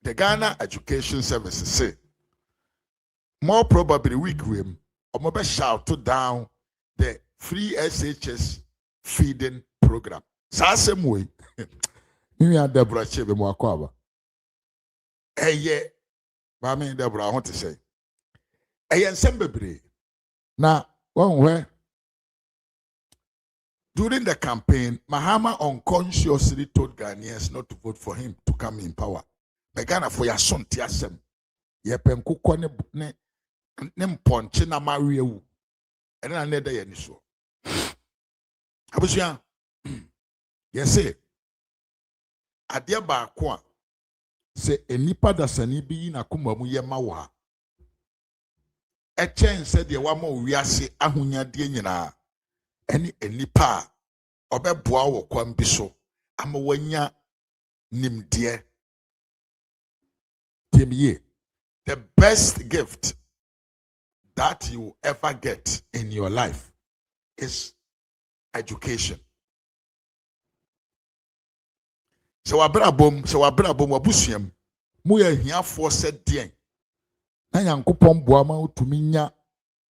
the Ghana Education Services say, more probably we grim or maybe shout down the free SHS feeding program. So same way, me and Deborah Chebe Mwakwaba. Hey, yeah, Mami Deborah, I want to say, hey, and Sembebre. Now, one way, during the campaign, Mahama unconsciously told Ghanaians not to vote for him to come in power. But Ghana for your son, Tiasem, ye penkuko ne mponche na mariu. And I need any so. Abusia, yes, say, Adia ba kwa, say, a nipa da sanibi na kumamu ye mawa. A chain said, the wamo wiase ahunya dienyina. Any nipa obeboa wo kwan bi so ama wanya nimde temie. The best gift that you ever get in your life is education. So wabrabom wabusuam mu ya hiafo said den na yankopon boa ma utumi nya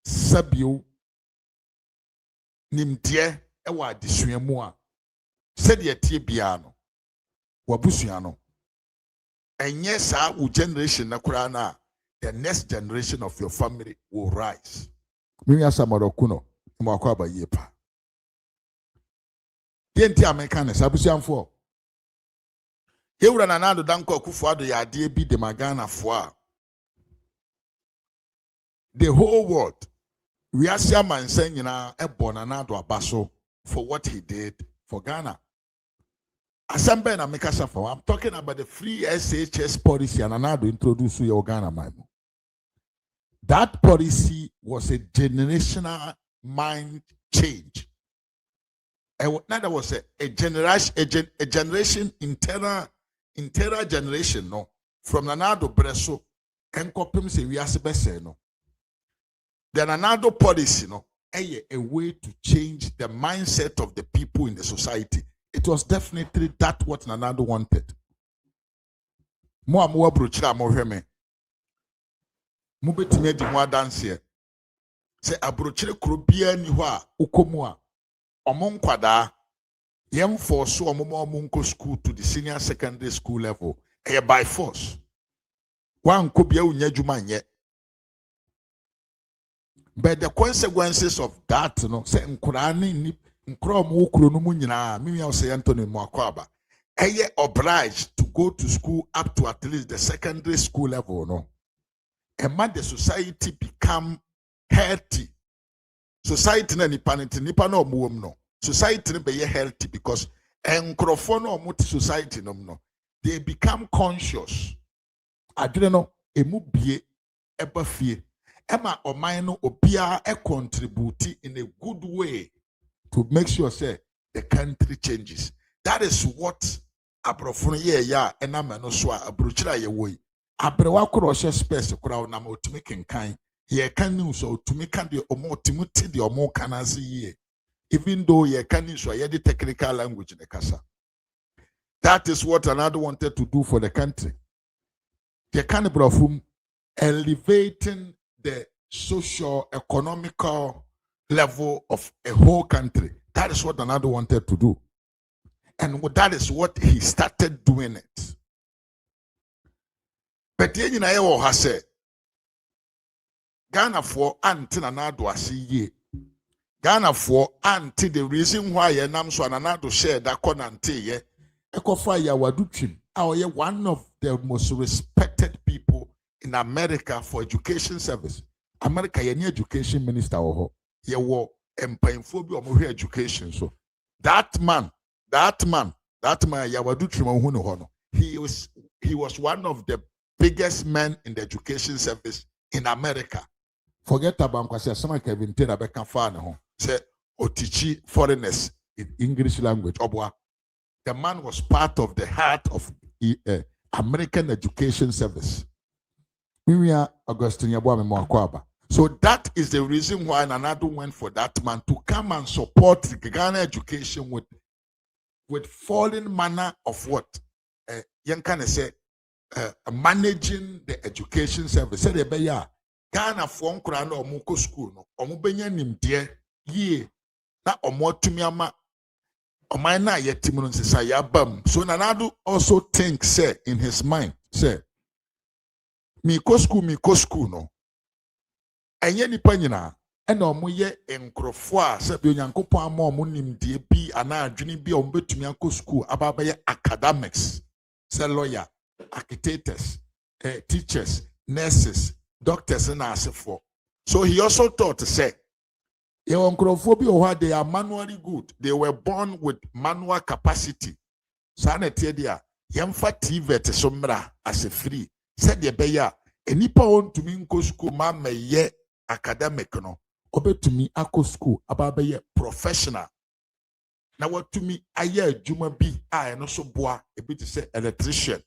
sabio nimdeɛ ɛwɔ adesua mu a sɛdeɛ tie bia no wabusua no ɛnyɛ saa wo generation na koraa na the next generation of your family will rise. Mimi asamaro no mo akwa ba yepa yenti ameka ne sabusiamfo yewura na nado danko akufo ado ya ade bi de magana fo a the whole world we are seeing man saying, you know, for what he did for Ghana. I'm talking about the free SHS policy and another introduce to your Ghana mind. That policy was a generational mind change. That was a generation internal generation no from Nanado Breso and Copim se we are no. Then another policy, a way to change the mindset of the people in the society. It was definitely that what Nanado wanted. Mo brochira mo hweme. Mo betime di ho dance here. Say abrochire kro bia ni ho a ukomu a omon kwada yem force omo school to the senior secondary school level. By force. Wan ko bia unya djuma nye. But the consequences of that, say nkurani nkro mo ukro no mu nyina me we say Anthony Mwakwaba eye obliged to go to school up to at least the secondary school level no. And make the society become healthy. Society na nipa no omuwom no. Society be healthy because nkrofo no omo society no they become conscious. Adre no emu bie eba fie. Emma or mine obia contribute in a good way to make sure say the country changes. That is what abrofo ya enama no so abrochira ye woyi. Abrewa koroshe space kura na otumi kenkan. Ye kan ni so otumi kan de omo timuti de omo kanase ye. Even though ye kan ni so ye the technical language ne kasa. That is what another wanted to do for the country. Ye kan brofum elevating the socio-economical level of a whole country. That is what another wanted to do. And that is what he started doing it. But then you has said, Ghana for anti anado asiye. Ghana for anti the reason why ye nam so anado share that konante ye. Ekofa ya waduchim. One of the most respected people in America for education service. America ye education minister oho. Ye wo empainfo omo education so. That man Yawaduchim he was one of the biggest men in the education service in America. Forget about kwase some Kevin Taylor beka fa ne ho. Say otichi foreigners in English language obwa. The man was part of the heart of American education service. So that is the reason why Nanado went for that man to come and support Ghana education with falling manner of what? Young can say managing the education service. Said the Ghana for nkura na omuko school no omu benya nimdeɛ yie na omu atumi ama oman na yetim no nsesa yabam. So Nanado also thinks say in his mind say me ko school no enye nipa nyina ɛna omu ye nkrofo a sɛ bi onyankopɔn ama omu nimdeɛ bi ana adwene bi omu betumi akɔ school aba ye academics, say lawyer, architects, teachers, nurses, doctors and asefo. So he also thought to say, they are manually good. They were born with manual capacity. Sanatedia, Yamfa TV somra as a free. Said the beya, any pound to me go school, mamma ye academic no. Obe to me ako school, about ye professional. Now what to me aye juma bi I no so boa a bit to say electrician,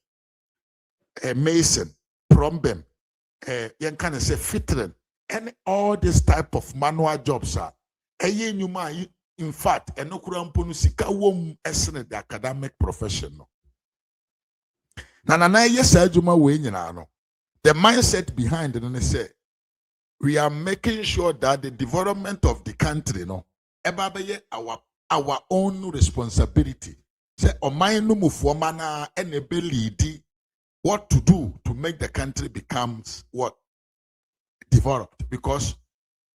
a mason, plumbing. Yan can say fitting and all this type of manual jobs are in fact and no kuramponu sika wom esene the academic profession no na yes adwuma we nyina no. The mindset behind it say we are making sure that the development of the country no eba be our own responsibility. Say oman no mufo mana enebe lead what to do to make the country becomes what developed, because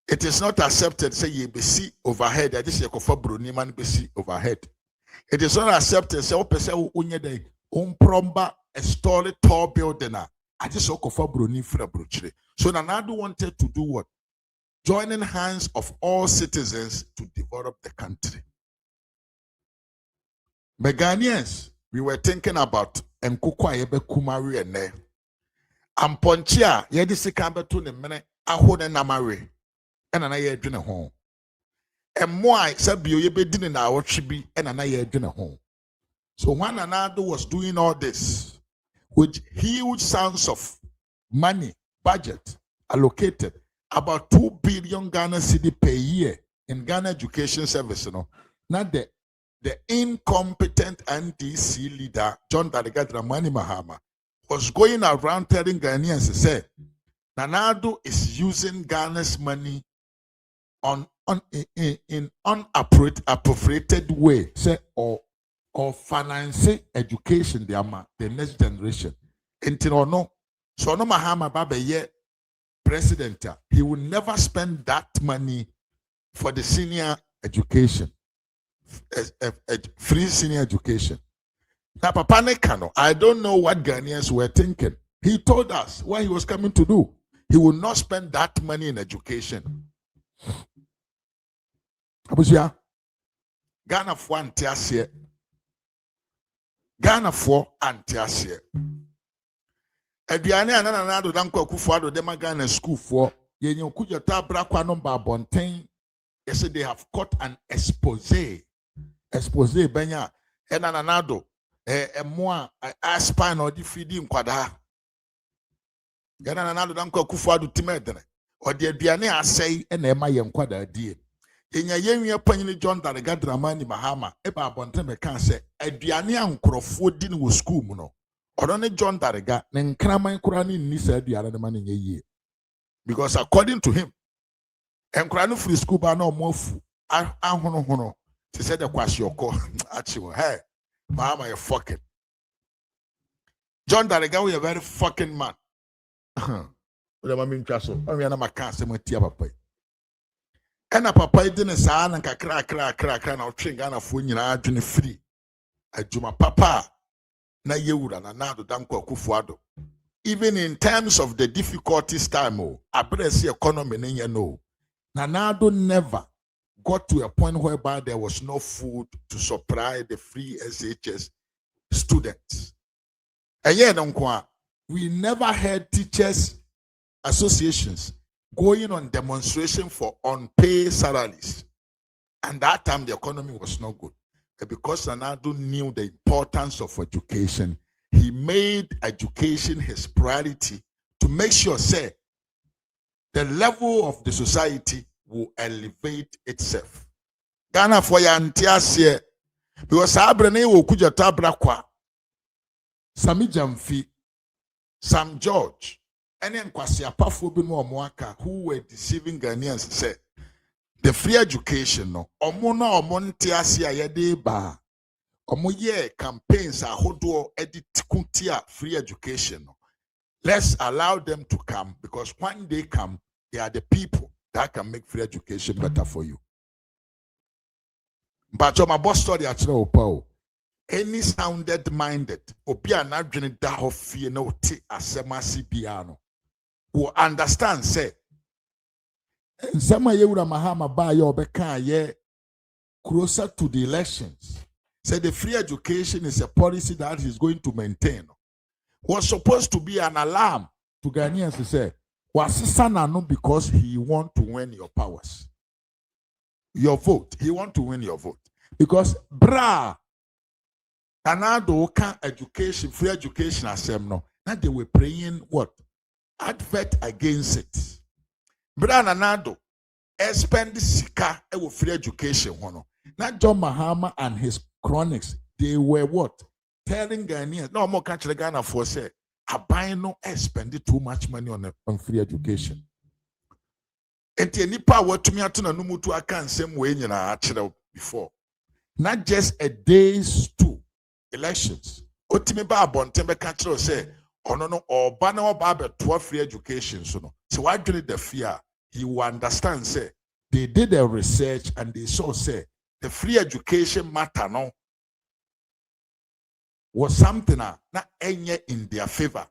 it is not accepted say you be see overhead. I just say kofa broni man be see overhead. It is not accepted say opese unye dey promba a story tall building. I just say kofa broni fra brochire. So Nanado wanted to do what? Joining hands of all citizens to develop the country. But Ghanaians, we were thinking about enkukwa yebe kumari ene. Amponchia yedi sika beto ne mene ahone namare. Ena na ye dwene ho. Emwa sabio yebe dine na awotwe bi ena na ye dwene ho. So when Nanado was doing all this with huge sums of money, budget allocated, about 2 billion Ghana cedi per year in Ghana education service, you know, not the incompetent NDC leader, John Dramani Mahama, was going around telling Ghanaians to say, Nanado is using Ghana's money in unappropriated way, say, or financing education, the next generation. Until no, so no Mahama Baba ye president, he will never spend that money for the senior education. Free senior education. Now, Papa Nekano, I don't know what Ghanaians were thinking. He told us what he was coming to do. He will not spend that money in education. Abusia, Ghana for antiasie. Ghana for antiasie. Eduane anana nado danko akufuado dema Ghana school for yenye okuja tabra kwa nomba bonten. Yes, they have got an expose benya ena Nanado emwa aspine or di feeding kwada gana Nanado danko akufuado timedene or the aduane asai ena ema ye nkwada die enya yenwie panyini John Dramani Mahama eba abonte meka se aduane ankrofo di no school mu no odo ne John Darega ne nkraman kura ne ni sa aduane ne ma ne ye, because according to him enkura no free school ba na omofu ahono she said the kwasioko achiwo hey mama you fucking John Darega we a very fucking man. Ule mami mchaso mami ana makanse mwetia papa ena papa idine saa na kakra na otwe Ghana fo nyina adwene free adwuma papa na yewura na Nanado danko akufuado. Even in terms of the difficulties time abresi economy ne no, Nanado never got to a point whereby there was no food to supply the free SHS students. And yet, we never had teachers associations going on demonstration for unpaid salaries. And that time the economy was not good. And because Nanado knew the importance of education, he made education his priority to make sure, say, the level of the society will elevate itself. Ghana for yantiasie because abrene wo kuja tabra kwa Sami Jamfi Sam George, any Nkwasi Apafo bi no omoaka who were deceiving Ghanaians say the free education no omo na omo nte ase ayede ba omo ye campaigns ahodo edit kuntia free education no. Let's allow them to come because when they come, they are the people that can make free education better for you. But my boss story at any sounded minded, obia na dwene da ho fie na oti asemasi biano will understand say nsema yewura mahama ba ye obeka ye closer to the elections. Say the free education is a policy that he's going to maintain. Was supposed to be an alarm to Ghanaians to say, no, because he want to win your powers. Your vote. He want to win your vote. Because Anado can education, free education no. Now they were praying what? Advert against it. Anado spend sika with free education. Not John Mahama and his chronics, they were what? Telling Ghanaians, no more country Ghana for say, I buy no spend too much money on free education. And any power to me at no mutu I can same way in actually before. Not just a days to elections. Otime ba bontembe country say, oh no, or banner or 12 free education. So why do the fear? He will understand, say, they did their research and they saw, say, the free education matter no. Was something not in their favor.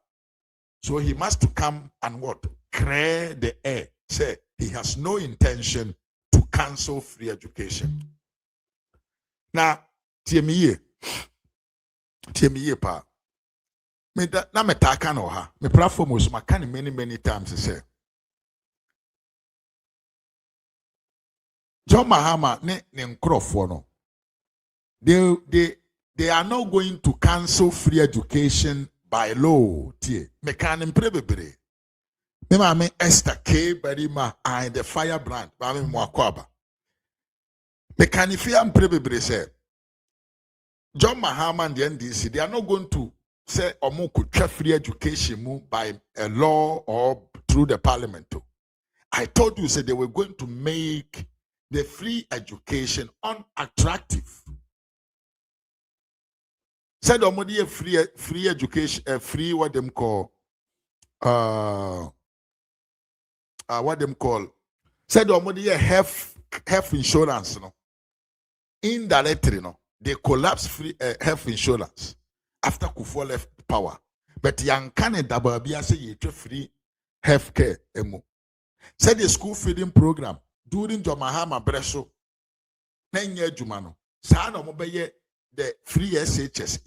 So he must to come and what? Clear the air. Say he has no intention to cancel free education. Now, TME pa. Me na metaka no ha. Me platform was makani many times say. John Mahama ne nkrofo no. They are not going to cancel free education by law. Mekanim prebebre. Me Esther K. Barima and the firebrand. Mame Mwakwaba. Mekanifia prebebre say. John Mahama and the NDC, they are not going to say omo could free education by a law or through the parliament. I told you, say they were going to make the free education unattractive. Said omodi free education, free what them call said omodi health insurance no. Indirectly no, they collapsed free health insurance after Kufuor left power. But yankane dababia say you free health care emo. Said the school feeding program during Jomahama Breso 9 year Jumano. Sa no mobeye the free SHS,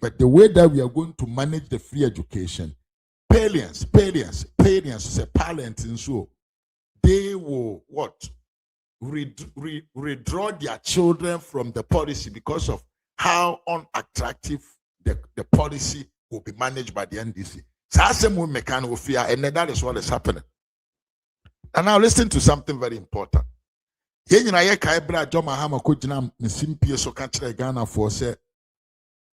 but the way that we are going to manage the free education, parents, say parents, and so they will what? Withdraw their children from the policy because of how unattractive the policy will be managed by the NDC. And that is what is happening. And now listen to something very important. Yen na ye kai bra John Mahama ko gina nsimpie so ka kire Ghana for say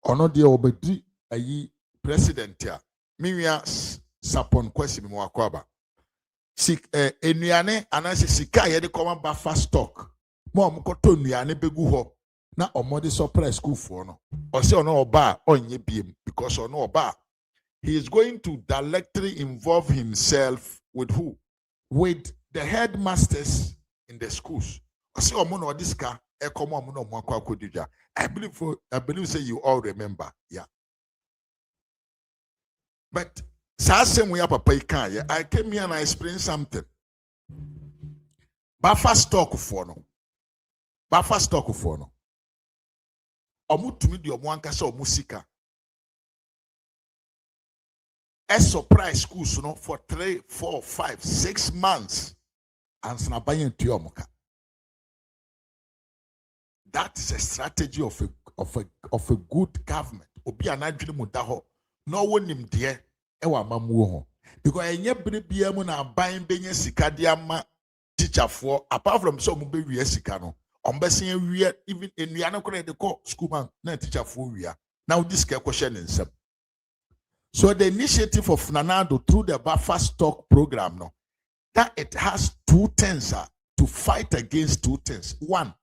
ono de obedi ayi president a miwia sapon kwesi mi wakwaba enuane anase sika ye de koma buffer stock mo omkoto nuane begu ho na omode surprise school for no o say ono oba onye biem because ono oba he is going to directly involve himself with who? With the headmasters in the schools. I say I believe say you all remember. Yeah. But I came here and I explained something. Buffer stock for no. Buffer stock for no. Omutumi di omwankasa omusika. A surprise schools no for 3, 4, 5, 6 months. And that is a strategy of a good government. Obi anadwene mu da ho. No wonim de ewa mamuo ho. Because enye bire mu na ban benye sika de ama teacher for apart from so mu be wie sika no. Ombese wie even enuane kora de ko school man na teacher for wia. Now this question nsem. So the initiative of Nanado through the buffer stock program, no, that it has two things to fight against two things. One,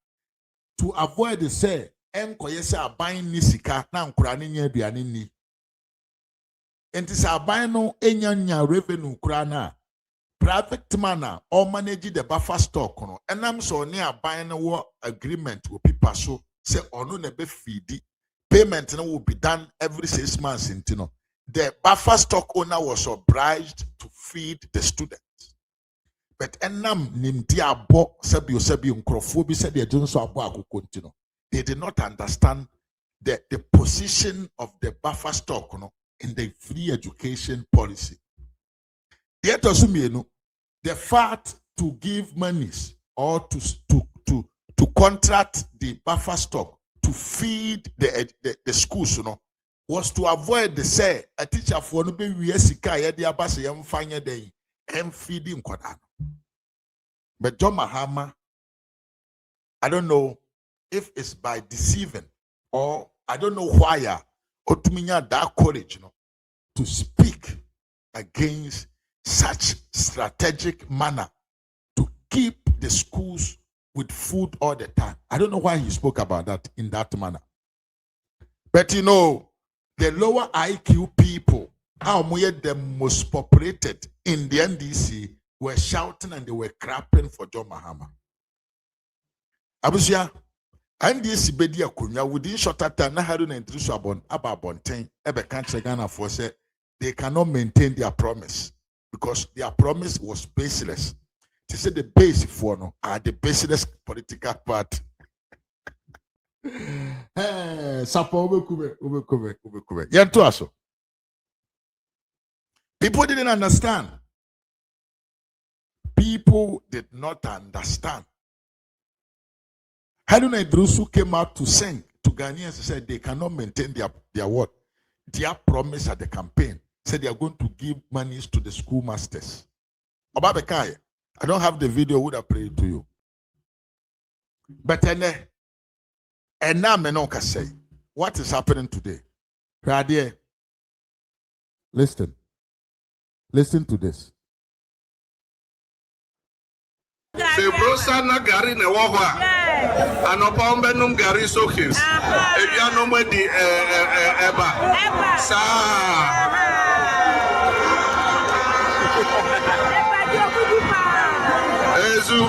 to avoid the say, enkoye buying nisika na nkura ne nya aduane ni. Enti say buying no enya revenue kura na private man or manage the buffer stock no. Enam so ne buying no agreement with people so say ono ne be feed payment no will be done every 6 months into the buffer stock owner was obliged to feed the students. But enam nimdi abo sebi unkrofobi said the Jones abo continue. They did not understand the position of the buffer stock in the free education policy. Yet the fact to give monies or to contract the buffer stock to feed the schools, was to avoid the say a teacher for no be sika ya dia ba se yem fanya den em feeding kwada. But John Mahama, I don't know if it's by deceiving or I don't know why otuminya that courage to speak against such strategic manner to keep the schools with food all the time. I don't know why he spoke about that in that manner. But the lower IQ people, how the most populated in the NDC, were shouting and they were clapping for John Mahama. Abusia, NDC bedi akunya within shorter time na hadu na introduce about 10 ebe country Ghana for say they cannot maintain their promise because their promise was baseless. They said the base for no are the baseless political party. People didn't understand. People did not understand. Haruna Idrusu came out to sing to Ghanaians and said they cannot maintain their word. Their promise at the campaign said they are going to give monies to the schoolmasters. Obabekai, I don't have the video, would have played to you. But and now Menoka say, what is happening today? Radie, listen to this. Se brosa na gari ne wohwa anopa ombenum gari sokins ebiano medi eba sa ezu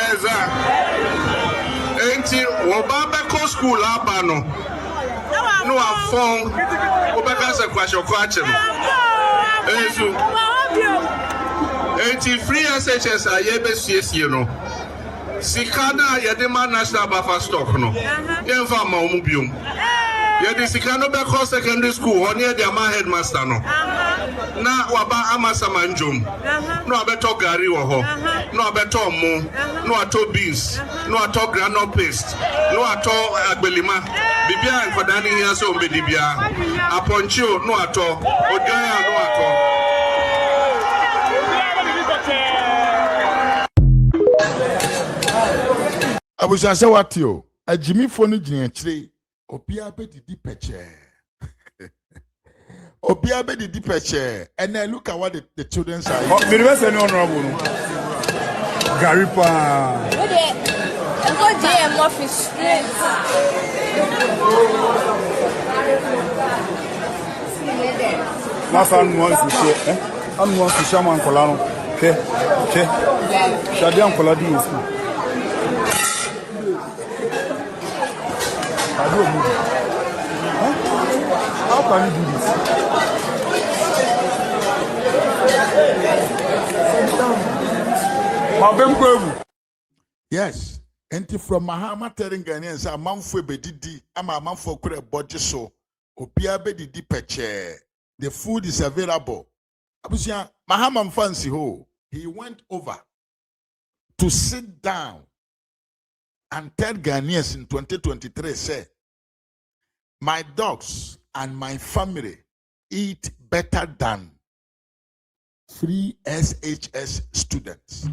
eza enti woba ko school aba no afon obeka se kwasho kwache ezu enti free SHS ayebe CSE no sikana yedema national buffer stock no yenfa ma omu biom yedi sikano be ko secondary school oni e dia ma headmaster no na waba amasa manjom no abeto gari wo ho no abeto mo no ato beans no ato granola paste no ato agbelima bibia nkoda ni hia so mbedi bia aponchio no ato odwan no ato. I was just say what you a Jimmy phone tree Opia be di peche. Opia be di peche. And then look at what the children say. University no honorable. Garipa. I'm going to DM office straight. My son wants to share. I'm going to share my colano. Okay. Shadian Coladi. How can you do this? Yes, and from mahama telling Ghanaians, a man for bedidi, I'm a man for credit budget so. Opia bedidi peche. The food is available. Abusia mahama fancy ho. He went over to sit down and tell Ghanaians in 2023, say, my dogs and my family eat better than 3 SHS students.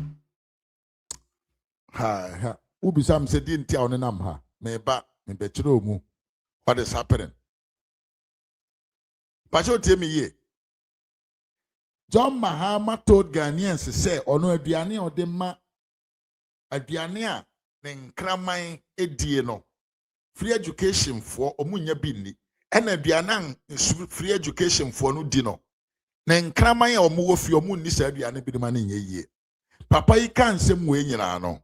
Ubisam said, didn't tell Meba, what is happening? Pacho tell me ye. John Mahama told Ghanaians say ono aduane o de ma aduane a ne nkraman edie no free education for omunya bi ni ena aduane free education for no di no ne nkraman a omo wo fi omu ni sa aduane bi ma ne nye papa yi kan nsem we nyina no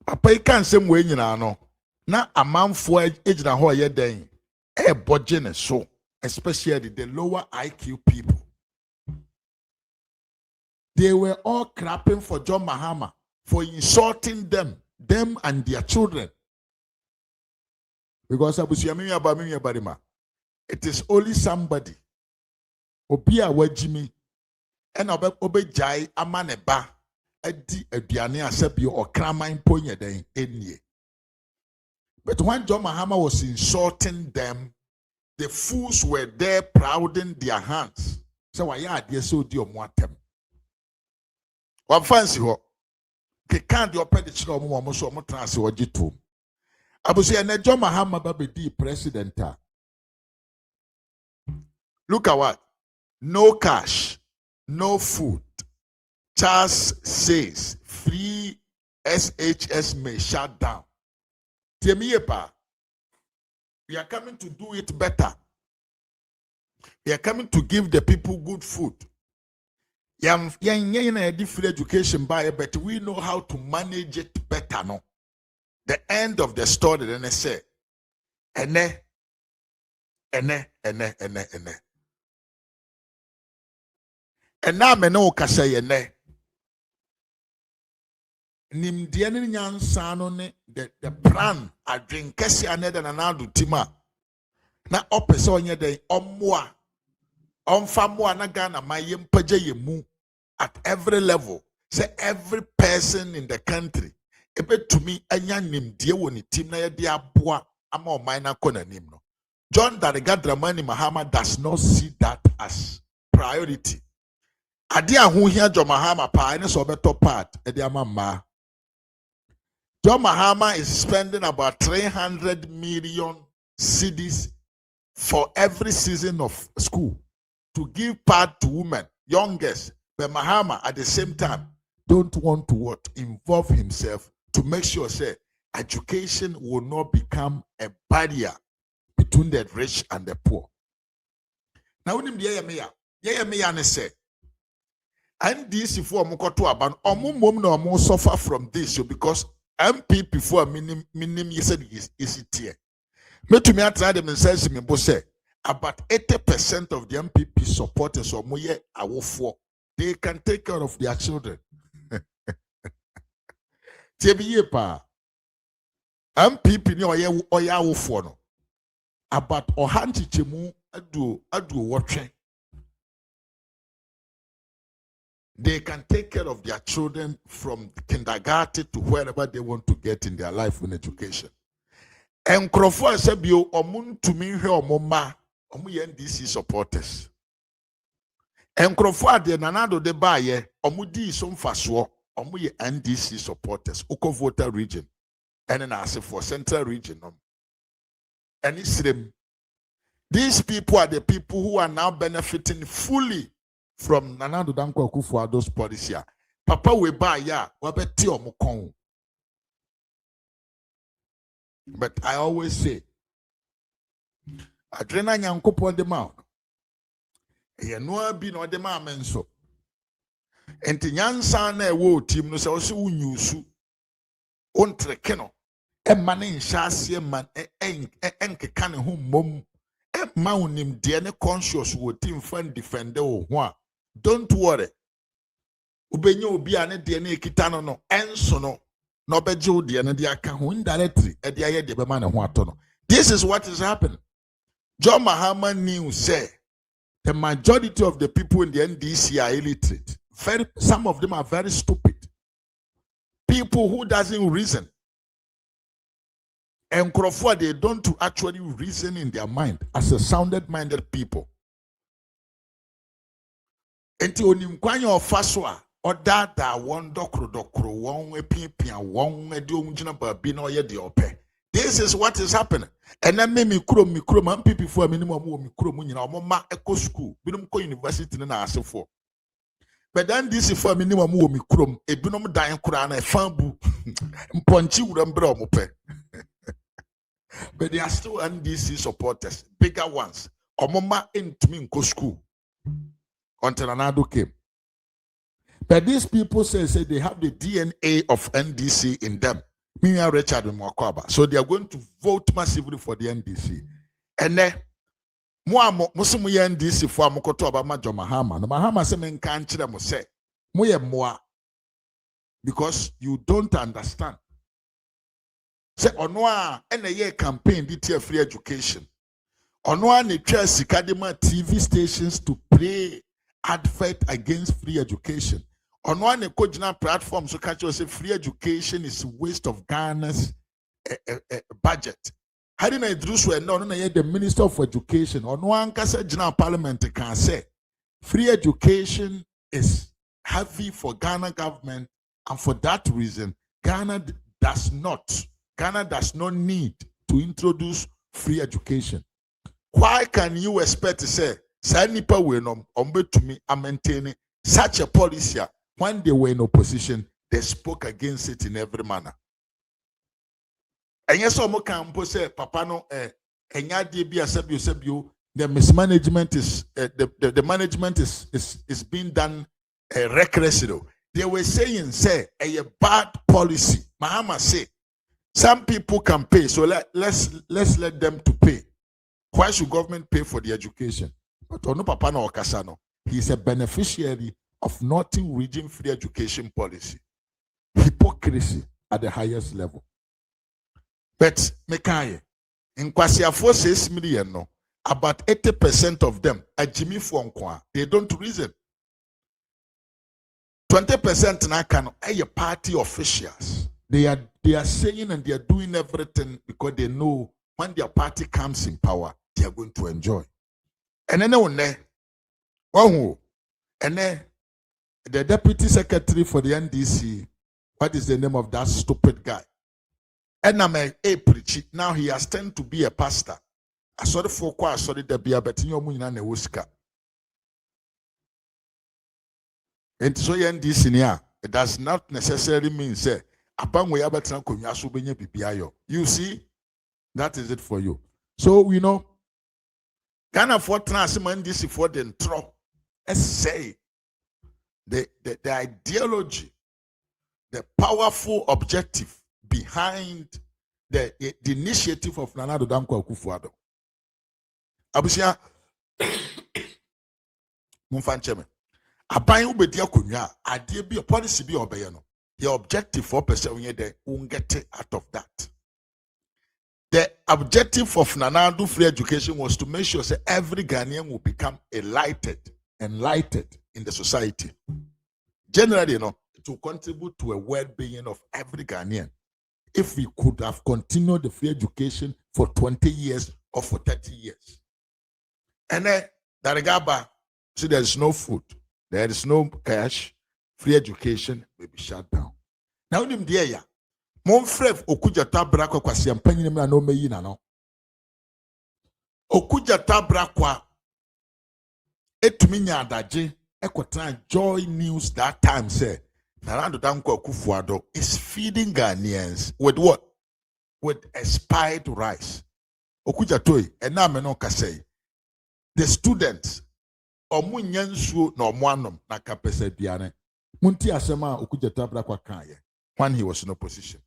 papa yi kan nsem we nyina no na amanfo ejina ho ye den e boje ne so, especially the lower IQ people. They were all clapping for John Mahama for insulting them and their children. Because it is only somebody obia wajimi and obe jai amaneba edi aduane asebio or kraman ponye den enye. But when John Mahama was insulting them, the fools were there prouding their hands. So why are they so dear them? What fancy ho? Can't your prediction of almost almost transfer jitu. I was saying John Mahama baby president. Look at what? No cash, no food. Charles says free SHS may shut down. We are coming to do it better. We are coming to give the people good food. Different education by, but we know how to manage it better. No, the end of the story. Then they say, ene. And now me no kasa ene. Nimdiani nyansano ne the plan a drink kesi aneda na nadu tima na opese onye den omwa omfamwa na Ghana ma yempaje yemu at every level. Say every person in the country ebe to me anya nimdie woni team na yede aboa ama oman na kona nim no. John Dramani Mahama does not see that as priority. Ade ahohia John Mahama pa ene so beto part e de ama ma. John Mahama is spending about 300 million cedis for every season of school to give part to women, youngest. But Mahama, at the same time, don't want to involve himself to make sure say education will not become a barrier between the rich and the poor. Now, when you say, and this if we no suffer from this because MP before minim you said is it here. Me to me try them and says me say about 80% of the MPP supporters or moye awofo they can take care of their children. Tebiye pa MPP ni oya awofo no about ohanchi chemu adu watching. They can take care of their children from kindergarten to wherever they want to get in their life in education. And Crawford said, "You omun to me here omoma omu NDC supporters." And Crawford de nanado de baye omu di some faswo omu NDC supporters. Uko voter region, and then I say for central region. And it's them. These people are the people who are now benefiting fully from Nanado Danko Kufu those policies. Papa we buy ya wabeti omukon. But I always say, Adrena nyanko po de ma. Ye no bi no de ma menso. Enti nyansa na ewo team no se wo se unyusu. Ontreke no. E mane nhyase man enkeka ne ho mom. E ma unim de ne conscious wo team fan defend wo ho a. Don't worry. Ubenye obi ane de na ekita no no enso no no beje odi ane de aka ho indirectly e de aye de be ma ne ho ato no. This is what is happening. John Mahama knew say the majority of the people in the NDC are illiterate. Some of them are very stupid. People who doesn't reason. And Crawford, they don't actually reason in their mind as a sounded-minded people. Enti onimkwanya ofaswa or that one docro one pia one do baby no ye de ope. This is what is happening. And then me mikro man people for minimum mikro munyina ma eco school binum ko university na asefo. But then this is for minimum mikro e binum dan kura na fambu mponchi urambra omope. But they are still NDC supporters, bigger ones. Omoma intimi nko school until Anado came. But these people say they have the DNA of NDC in them. Me and Richard Mwakwaba. So they are going to vote massively for the NDC. And then Musumu NDC for Mokoto Obama John Mahama. No Mahama se men kanchira mo say moye moa because you don't understand. Say onwa ene ye campaign di free education. Onwa ne twa sikadema TV stations to play advert against free education. Onwa ne kojina platform so catch you say free education is a waste of Ghana's budget. Hadina Idris we no the Minister of Education onwa nkasa jina parliament can say free education is heavy for Ghana government, and for that reason Ghana does not need to introduce free education. Why can you expect to say, Sanipa Wenom, to me, are maintaining such a policy when they were in opposition? They spoke against it in every manner. And yes, Omo say, Papa no, the mismanagement is the management is being done recklessly. They were saying, say, a bad policy. Mahama say, some people can pay, so let's let them to pay. Why should government pay for the education? But Ono Papa no Okasano, he is a beneficiary of Northern Region free education policy. Hypocrisy at the highest level. But Mekaye, in Kwasia 4 million, no, about 80% of them are Jimmy Fonkwa. They don't reason. 20% now can are party officials. They are saying and they are doing everything because they know when their party comes in power, they are going to enjoy. And then the deputy secretary for the NDC, what is the name of that stupid guy? And I'm a preachy. Now he has turned to be a pastor. I saw the folk, I saw the Debia, but you know, ne wuska. And so NDC near, it does not necessarily mean say. You see, that is it for you. So we know Ghana for transman this for the intro. Let's say the ideology, the powerful objective behind the initiative of Nana Addo Dankwa Akufo-Addo. Abusia Mumfancheme. Aban ubedi akonya ade bi policy bi obeye no. The objective for person they won't get it out of that. The objective of Nana Addo free education was to make sure that every Ghanaian will become enlightened in the society. Generally, it will contribute to a well-being of every Ghanaian. If we could have continued the free education for 20 years or for 30 years. And then, see, there is no food, there is no cash, free education may be shut down. Now, in the area, Monfrev Okuja Tabra kwa siampanyi na no meyi na no. Okuja Tabra kwa etuminya adaje ekotran Joy News that time say Nana Addo Dankwa Akufo-Addo is feeding Ghanaians with what? With expired rice. Okuja toy ena me no kasei. The students omu nyansuo na omu anom na kapese biane. Munti asema Okuja Tabra kwa kanye when he was in opposition.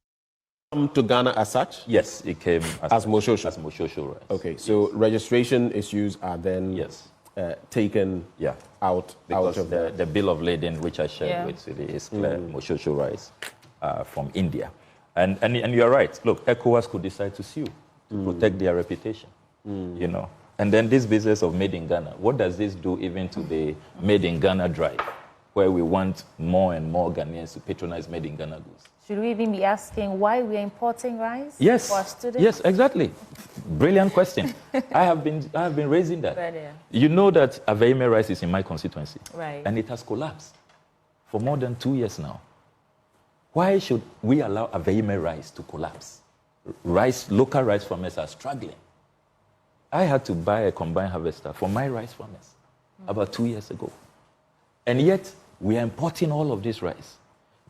To Ghana as such? Yes, it came as Moshosho. As Moshosho, right. Okay, so registration issues are then taken out of the bill of lading, which I shared with Sidi, is clear Moshosho rice from India. And you're right. Look, ECOWAS could decide to sue to protect their reputation, you know. And then this business of made in Ghana, what does this do even to the made in Ghana drive, where we want more and more Ghanaians to patronize made in Ghana goods? Should we even be asking why we are importing rice for our students? Yes, exactly. Brilliant question. I have been raising that. You know that Aveime rice is in my constituency. Right. And it has collapsed. for more than 2 years now. Why should we allow Aveime rice to collapse? Local rice farmers are struggling. I had to buy a combined harvester for my rice farmers about 2 years ago. And yet, we are importing all of this rice.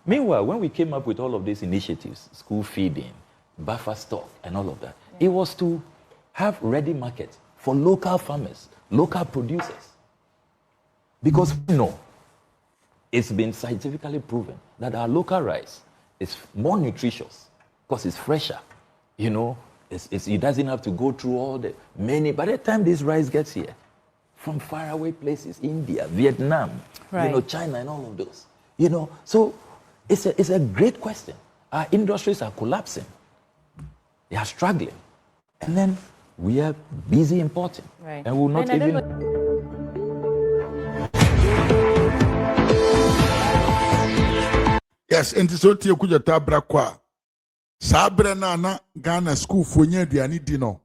Meanwhile, when we came up with all of these initiatives, school feeding, buffer stock, and all of that, it was to have ready markets for local farmers, local producers. Because we know, it's been scientifically proven that our local rice is more nutritious because it's fresher. You know, it doesn't have to go through all the many. By the time this rice gets here, from faraway places, India, Vietnam, China, and all of those. So it's a great question. Our industries are collapsing. They are struggling. And then we are busy importing. Right. And we'll not Yes, and so tie kuja tabra kwa. Sabre na Ghana school fonye diani dino.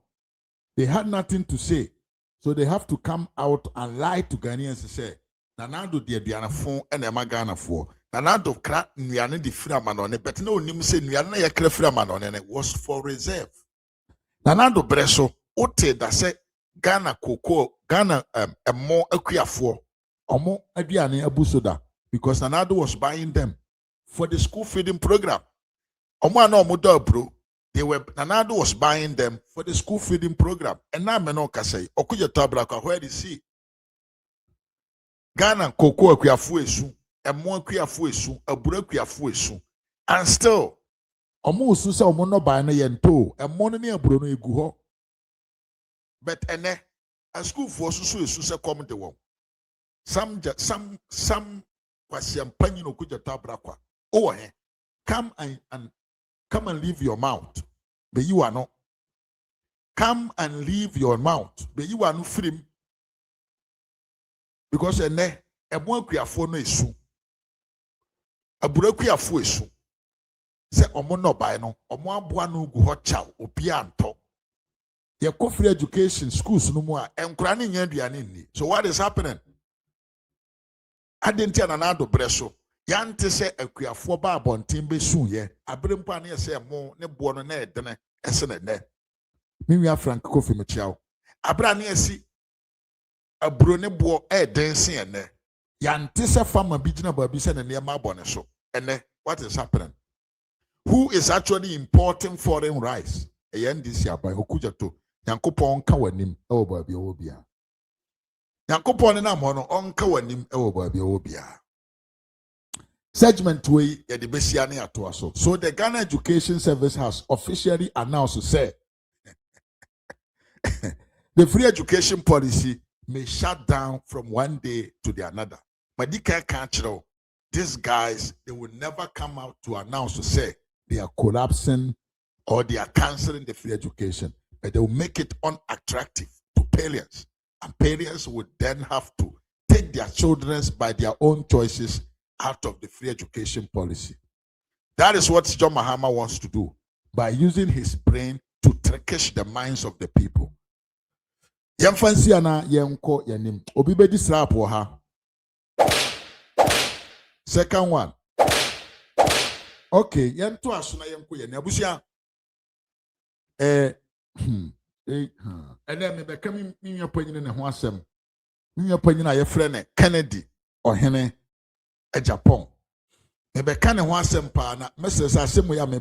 They had nothing to say. So they have to come out and lie to Ghanaians and say, Nanado de diana fon and Emma Ghana for. Nanado crack Niani di Framanone, but no nim say Niana Yakre Framanone, and it was for reserve. Nanado Breso, Ote that say Ghana Coco, Ghana a more Equiafo, or more Adiani Abusoda, because Nanado was buying them for the school feeding program. Omano Mudabro. Nanado was buying them for the school feeding program. And now Menoka say, Okuja Tabraka, where is he? Ghana Cocoa Quiafuesu, a more Quiafuesu, a Buraquiafuesu. And still, Omo Susa Mono Bana Yento, a money Bruno Guho. But a school for Susa come the one. Some was Yampany no Kuja Tabraka. Oh, come and leave your mouth. But you are not. Come and leave your mouth. But you are not free. Because a one quiafo no isu. A buraquiafo isu. Say omono by no. Omo abuano gu hot chow. Opianto. Your free education schools no more. And cranning yandianini. So what is happening? I didn't tell another bresso. Yante se akuafo ba abonten be sun ye abrempo ane se mo ne bo no na edene ese ne ne miwia Frank Kofi mechiawo abra ne asi abro ne bo eden se ene yante se farmer bi gina ba bi se ne ne ma abone so ene what is happening? Who is actually importing foreign rice? This year by okuja to yankopon ka wanim e wo ba bi wo bia yankopon na mo no onka wanim e wo ba bi wo bia. Segment way the Bessiani atoaso. So the Ghana Education Service has officially announced to say the free education policy may shut down from one day to the another. But these guys, they will never come out to announce to say they are collapsing or they are canceling the free education. But they will make it unattractive to parents. And parents would then have to take their children by their own choices out of the free education policy. That is what John Mahama wants to do by using his brain to trickish the minds of the people. Yamfansi ana yenko yanim. Obibe disrapo ha. Second one. Okay, yento asuna yenko yanim. Abusia. Ene me beka mi panyin ne ho asem. Mi panyin a ye frɛ Kennedy Ohene a Japan. Ebe kane ho asem pa na message asem ya me